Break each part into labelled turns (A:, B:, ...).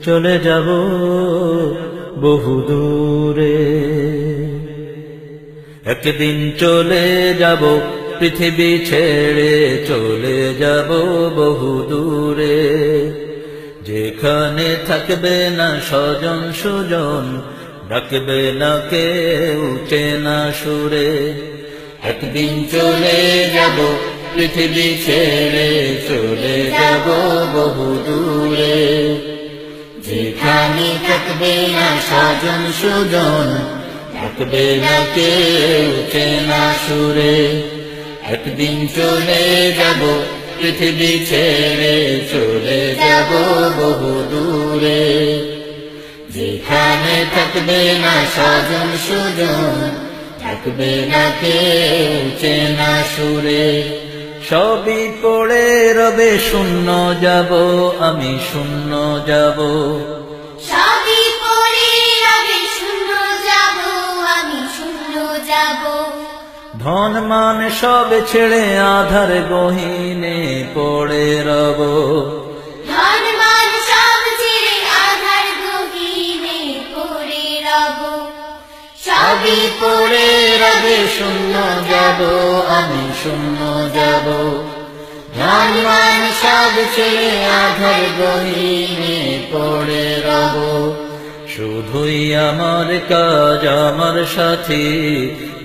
A: চলে যাব বহু দূরে, একদিন চলে যাব পৃথিবী ছেড়ে, চলে যাব বহু দূরে, যেখানে থাকবে না স্বজন সুজন, ডাকবে না কেউ চেনা সুরে। একদিন চলে যাব পৃথিবী ছেড়ে, চলে যাব বহু দূরে, যেখানে থাকবে না স্বজন সুজন, ডাকবে না কেউ চেনা সুরে। একদিন চলে যাব পৃথিবী ছেড়ে, চলে যাব বহু দূরে, যেখানে থাকবে না স্বজন সুজন, ডাকবে না কেউ চেনা সুরে। সবই পড়ে রবে শূন্য যাব, আমি শূন্য যাব।
B: সবই পড়ে রবে শূন্য যাব, আমি শূন্য যাব।
A: ধন মান সব ছেড়ে আধার গহীনে পড়ে রব,
B: ধন মান সব ছেড়ে আধার গহীনে পড়ে রব।
A: সবই পড়ে রবে শূন্য যাব, আমি শূন্য যাব। ধন মান সব ছেড়ে আধার গহীনে পড়ে রব। শুধুই আমার কাজ আমার সাথী,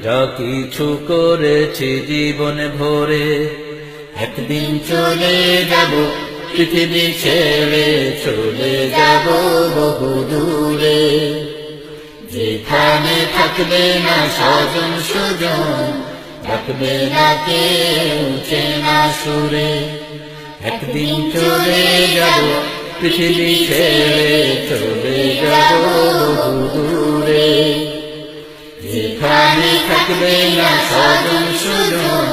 A: যা কিছু করেছি জীবন ভরে। একদিন চলে যাব পৃথিবী ছেড়ে, চলে যাব বহু দূরে, যেখানে থাকবে না স্বজন সুজন, ডাকবে না কেউ চেনা সুরে। একদিন চলে যাব পৃথিবী ছেড়ে, চলে যাব বহু দূরে, যেখানে থাকবে না স্বজন সুজন,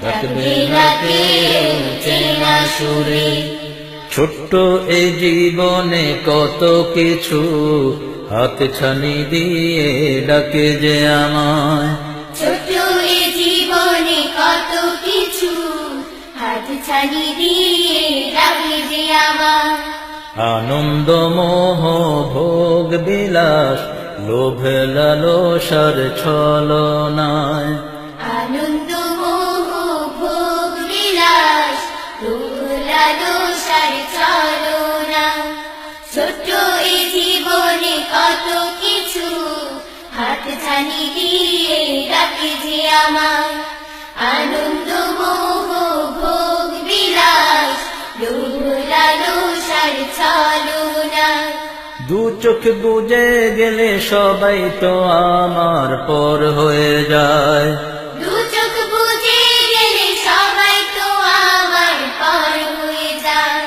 A: ডাকবে না কেউ চেনা সুরে। ছোট্ট এই জীবনে কত কিছু হাত ছানি দিয়ে ডাকে যে আমায়,
B: ছোট এ জীবনে কত কিছু হাত ছানি দিয়ে ডাকে যে আমার।
A: আনন্দ মোহ ভোগ বিলাস, লোভ লালসার ছলনায়।
B: আনন্দ মোহ ভোগ বিলাস, লোভ লালসার ছলনা। ছোট্ট এ জীবনে কত কিছু হাত ছানি দিয়ে ডাকে যে আমার। আনন্দ মোহ ভোগ বিলাস, লোভ লালসার ছলনা।
A: দু চোখ বুজে গেলে সবাই তো আমার পর হয়ে যায়,
B: দু চোখ বুজে গেলে সবাই তো আমার পর হয়ে যায়।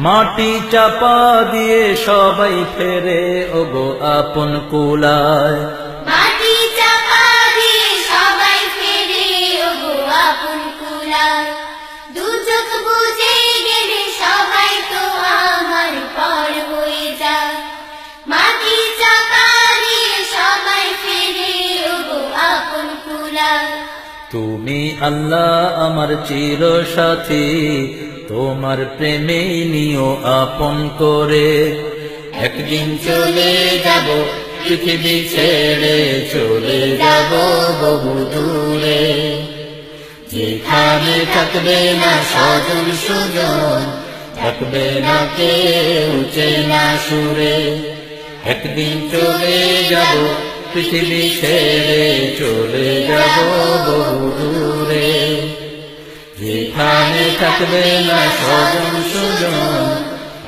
A: মাটি চাপা দিয়ে সবাই ফেরে ওগো আপন কুলায়।
B: মাটি চাপা দিয়ে সবাই ফেরে ওগো আপন কুলায়। দু চোখ বুজে গেলে সবাই তো আমার পর হয়ে যায়। মাটি চাপা দিয়ে সবাই ফেরে ওগো আপন কুলায়।
A: তুমি আল্লাহ আমার চির সাথী, তোমার প্রেমে নিও আপন করে। একদিন চলে যাব পৃথিবী ছেড়ে, চলে যাব বহু দূরে, যেখানে থাকবে না স্বজন সুজন, থাকবে না কেউ চেনা সুরে। একদিন চলে যাব পৃথিবী ছেড়ে, চলে যাব বহু দূরে, যেখানে থাকবে না স্বজন সুজন,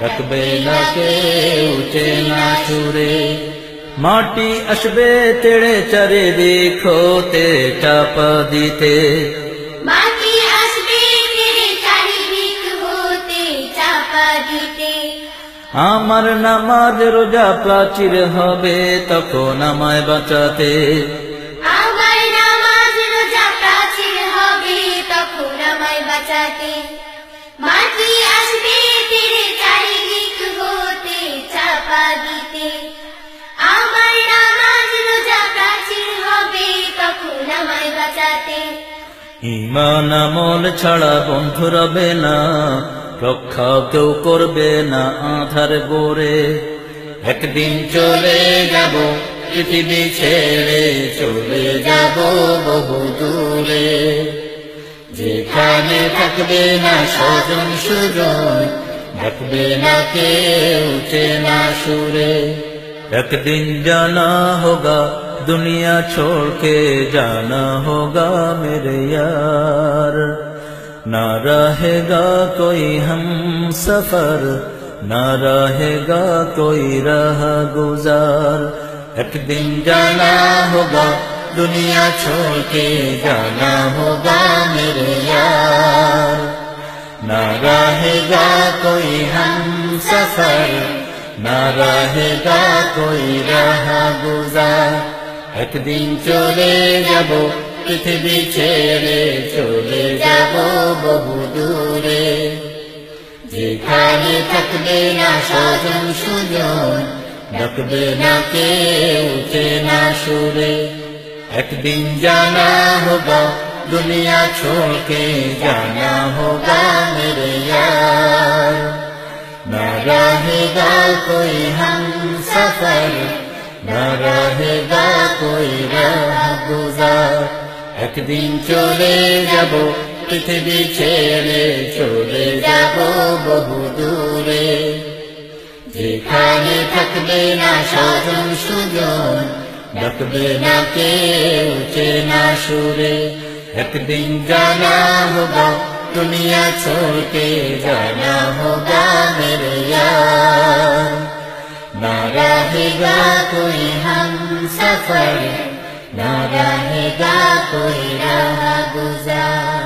A: থাকবে না কেউ চেনা সুরে। মাটি আসবে তেড়ে চারিদিক হতে চাপা দিতে,
B: মাটি আসবে তেরে চারিদিক হতে চাপা দিতে।
A: আমার নামাজ রোজা প্রাচীর হবে তখন আমায় বাঁচাতে।
B: আমার নামাজ রোজা প্রাচীর হবে তখন আমায় বাঁচাতে। মাটি আসবে তেরে চারিদিক হতে চাপা দিতে। আমার নামাজ রোজা প্রাচীর হবে তখন আমায় বাঁচাতে।
A: ঈমান আমল ছাড়া বন্ধু রবে না, রক্ষা কেউ করবে না আধার গড়ে। একদিন চলে যাব পৃথিবী ছেড়ে, চলে যাব বহু দূরে, যেখানে থাকবে না স্বজন সুজন, ডাকবে না কেউ চেনা সুরে। একদিন জানা হোগা दुनिया छोड़ के जाना होगा मेरे यार, ना रहेगा कोई हम सफर, ना रहेगा कोई राह गुजार। एक दिन जाना होगा दुनिया छोड़ के जाना होगा मेरे यार, ना रहेगा कोई हम सफर, ना रहेगा कोई राह गुजार। একদিন চলে যাব পৃথিবী ছেড়ে, চলে যাব বহু দূরে, যেখানে থাকবে না স্বজন সুজন, ডাকবে না কেউ চেনা সুরে। একদিন জানা হোগা দুনিয়া छोड़ के जाना होगा मेरे यार, ना रहेगा कोई हम सफर, ना रहेगा कोई राह गुजार। একদিন চলে যাব পৃথিবী ছেড়ে, চলে যাব বহু দূরে, যেখানে থাকবে না স্বজন সুজন, ডাকবে না কেউ চেনা সুরে। একদিন জানা হোগা দুনিয়া छोड़ के जाना होगा मेरे यार, ना रहेगा कोई हम सफर, ना रहेगा कोई राह गुजार।